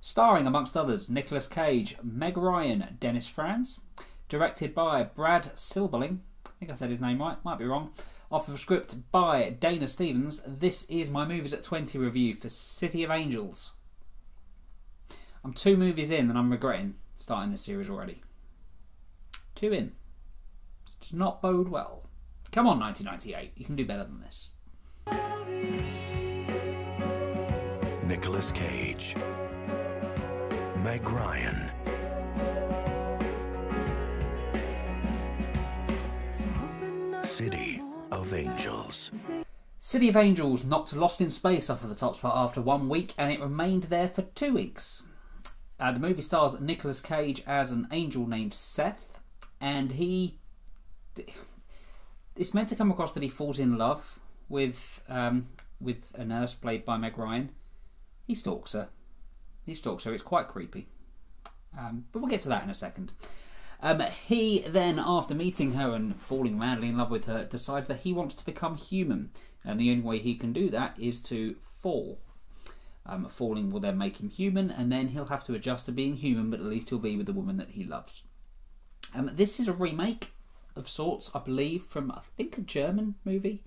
Starring, amongst others, Nicolas Cage, Meg Ryan, Dennis Franz. Directed by Brad Silberling. I think I said his name right, might be wrong. Off of a script by Dana Stevens. This is my Movies at 20 review for City of Angels. I'm 2 movies in and I'm regretting starting this series already. 2 in. This does not bode well. Come on, 1998, you can do better than this. Nicolas Cage, Meg Ryan, City of Angels. City of Angels knocked Lost in Space off of the top spot after 1 week, and it remained there for 2 weeks. The movie stars Nicolas Cage as an angel named Seth, and it's meant to come across that he falls in love with a nurse played by Meg Ryan. He stalks her. It's quite creepy. But we'll get to that in a second. He then, after meeting her and falling madly in love with her, decides that he wants to become human. And the only way he can do that is to fall. Falling will then make him human, and then he'll have to adjust to being human, but at least he'll be with the woman that he loves. This is a remake of sorts, I believe, from, I think, a German movie.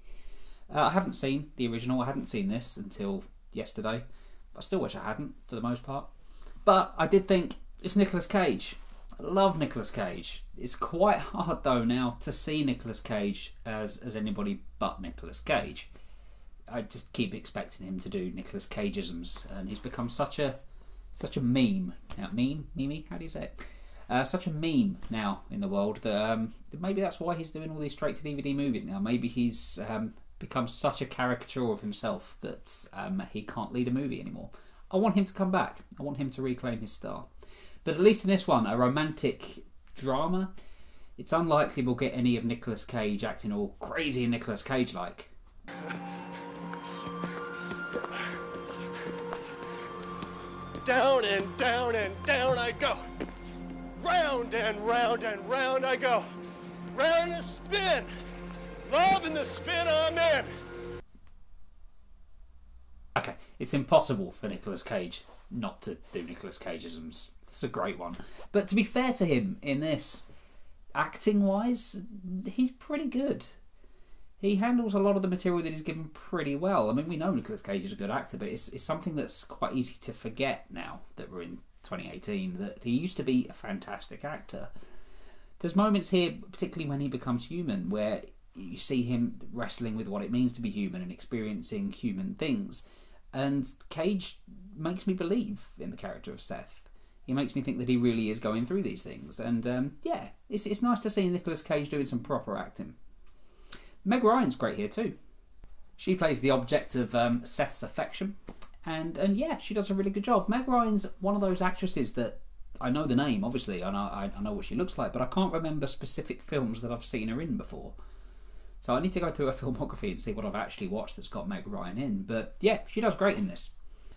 I haven't seen the original. I hadn't seen this until yesterday. I still wish I hadn't, for the most part. But I did think, it's Nicolas Cage. I love Nicolas Cage. It's quite hard, though, now to see Nicolas Cage as anybody but Nicolas Cage. I just keep expecting him to do Nicolas Cageisms, and he's become such a meme. Now, meme? How do you say it? Such a meme now in the world that maybe that's why he's doing all these straight-to-DVD movies now. Maybe he's become such a caricature of himself that he can't lead a movie anymore. I want him to come back. I want him to reclaim his star. But at least in this one, a romantic drama, it's unlikely we'll get any of Nicolas Cage acting all crazy and Nicolas Cage-like. Down and down and down I go. Round and round and round I go. Round and spin. Love in the spin I'm in. Okay, it's impossible for Nicolas Cage not to do Nicolas Cageisms. It's a great one. But to be fair to him in this, acting-wise, he's pretty good. He handles a lot of the material that he's given pretty well. I mean, we know Nicolas Cage is a good actor, but it's something that's quite easy to forget now that we're in 2018, that he used to be a fantastic actor. There's moments here, particularly when he becomes human, where you see him wrestling with what it means to be human and experiencing human things. And Cage makes me believe in the character of Seth. He makes me think that he really is going through these things. And yeah, it's nice to see Nicolas Cage doing some proper acting. Meg Ryan's great here too. She plays the object of Seth's affection. And yeah, she does a really good job. Meg Ryan's one of those actresses that I know the name, obviously, and I know what she looks like, but I can't remember specific films that I've seen her in before. So I need to go through her filmography and see what I've actually watched that's got Meg Ryan in. But yeah, she does great in this.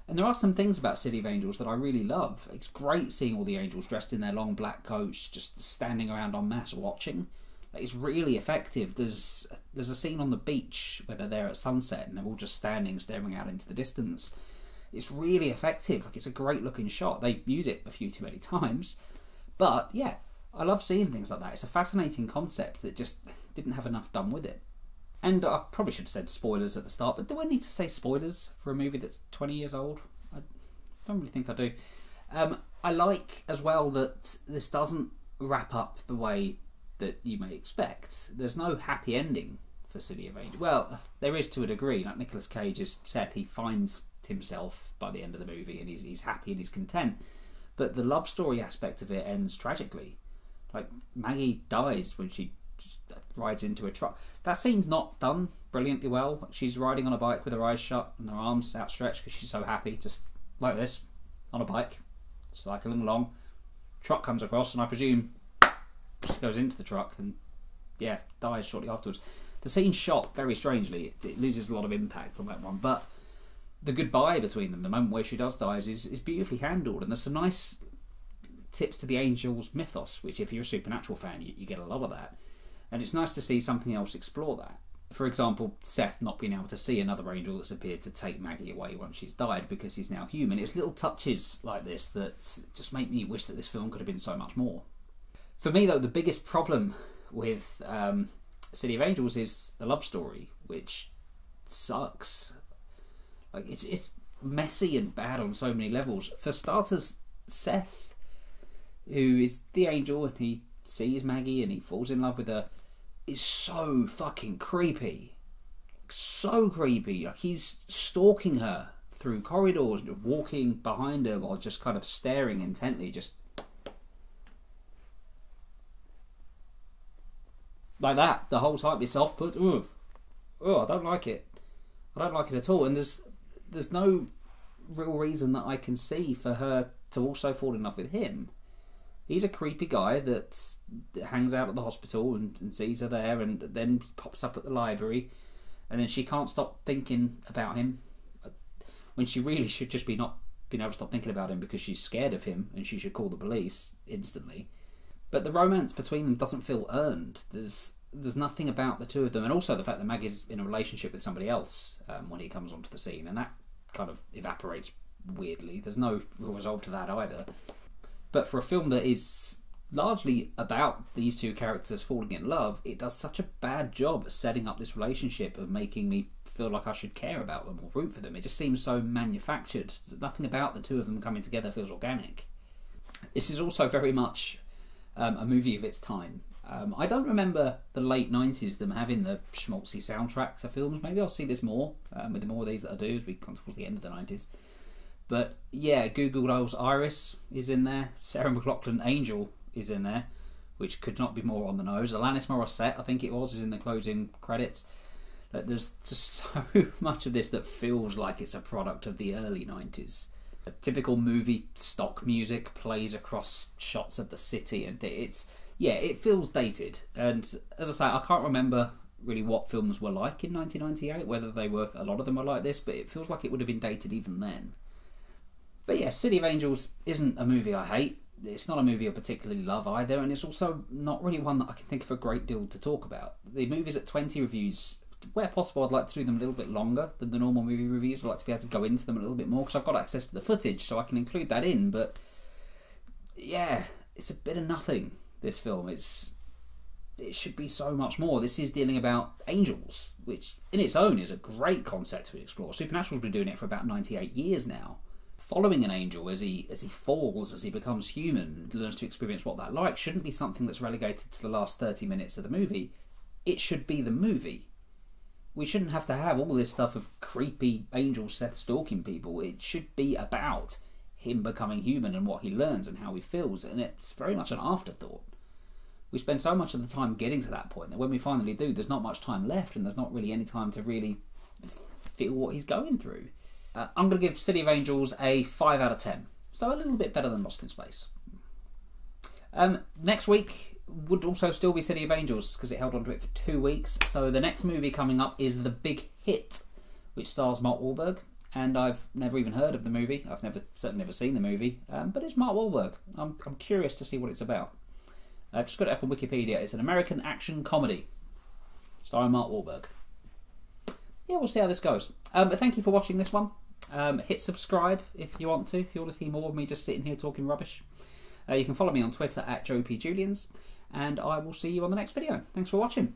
And there are some things about City of Angels that I really love. It's great seeing all the angels dressed in their long black coats, just standing around en masse watching. It's really effective. There's a scene on the beach where they're there at sunset and they're all just standing, staring out into the distance. It's really effective. Like, it's a great looking shot. They use it a few too many times. But yeah, I love seeing things like that. It's a fascinating concept that just didn't have enough done with it. And I probably should have said spoilers at the start, but do I need to say spoilers for a movie that's 20 years old? I don't really think I do. I like as well that this doesn't wrap up the way that you may expect. There's no happy ending for City of Angels. Well, there is to a degree. Like Nicolas Cage has said, he finds himself by the end of the movie and he's happy and he's content. But the love story aspect of it ends tragically. Like, Maggie dies when she just rides into a truck. That scene's not done brilliantly well. She's riding on a bike with her eyes shut and her arms outstretched because she's so happy, just like this, on a bike, cycling along. Truck comes across and I presume she goes into the truck and yeah, dies shortly afterwards. The scene's shot very strangely. It loses a lot of impact on that one, but the goodbye between them, the moment where she does die, is beautifully handled. And there's some nice tips to the Angels mythos, which if you're a Supernatural fan, you get a lot of that. And it's nice to see something else explore that. For example, Seth not being able to see another angel that's appeared to take Maggie away once she's died because he's now human. It's little touches like this that just make me wish that this film could have been so much more. For me, though, the biggest problem with City of Angels is the love story, which sucks. Like, it's messy and bad on so many levels. For starters, Seth, who is the angel and he sees Maggie and he falls in love with her, is so fucking creepy. So creepy. Like, he's stalking her through corridors, walking behind her while just kind of staring intently, just like that the whole time. It's off-put. Oh, I don't like it. I don't like it at all. And there's no real reason that I can see for her to also fall in love with him. He's a creepy guy that hangs out at the hospital and sees her there, and then he pops up at the library, and then she can't stop thinking about him when she really should just be not being able to stop thinking about him because she's scared of him and she should call the police instantly. But the romance between them doesn't feel earned. There's nothing about the two of them, and also the fact that Maggie's in a relationship with somebody else when he comes onto the scene, and that kind of evaporates weirdly. There's no real resolve to that either. But for a film that is largely about these two characters falling in love, it does such a bad job at setting up this relationship of making me feel like I should care about them or root for them. It just seems so manufactured. Nothing about the two of them coming together feels organic. This is also very much a movie of its time. I don't remember the late 90s them having the schmaltzy soundtrack to films. Maybe I'll see this more with the more of these that I do as we come towards the end of the 90s. But yeah, Google Dolls Iris is in there. Sarah McLachlan Angel is in there, which could not be more on the nose. Alanis Morissette, I think it was, is in the closing credits. There's just so much of this that feels like it's a product of the early 90s. A typical movie stock music plays across shots of the city, and it feels dated. And as I say, I can't remember really what films were like in 1998, whether a lot of them were like this, but it feels like it would have been dated even then. But yeah, City of Angels isn't a movie I hate. It's not a movie I particularly love either, and it's also not really one that I can think of a great deal to talk about. The movie's at 20 reviews. Where possible, I'd like to do them a little bit longer than the normal movie reviews. I'd like to be able to go into them a little bit more, because I've got access to the footage, so I can include that in. But yeah, it's a bit of nothing, this film. It should be so much more. This is dealing about angels, which in its own is a great concept to explore. Supernatural's been doing it for about 98 years now. Following an angel as he falls, as he becomes human, learns to experience what that's like, shouldn't be something that's relegated to the last 30 minutes of the movie. It should be the movie. We shouldn't have to have all this stuff of creepy angel Seth stalking people. It should be about him becoming human and what he learns and how he feels, and it's very much an afterthought. We spend so much of the time getting to that point that when we finally do, there's not much time left, and there's not really any time to really feel what he's going through. I'm going to give City of Angels a 5 out of 10. So a little bit better than Lost in Space. Next week would also still be City of Angels, because it held on to it for 2 weeks. So the next movie coming up is The Big Hit, which stars Mark Wahlberg. And I've never even heard of the movie. I've certainly never seen the movie. But it's Mark Wahlberg. I'm curious to see what it's about. I've just got it up on Wikipedia. It's an American action comedy starring Mark Wahlberg. Yeah, we'll see how this goes. But thank you for watching this one. Hit subscribe if you want to see more of me just sitting here talking rubbish. You can follow me on Twitter at JoePJulians, and I will see you on the next video. Thanks for watching.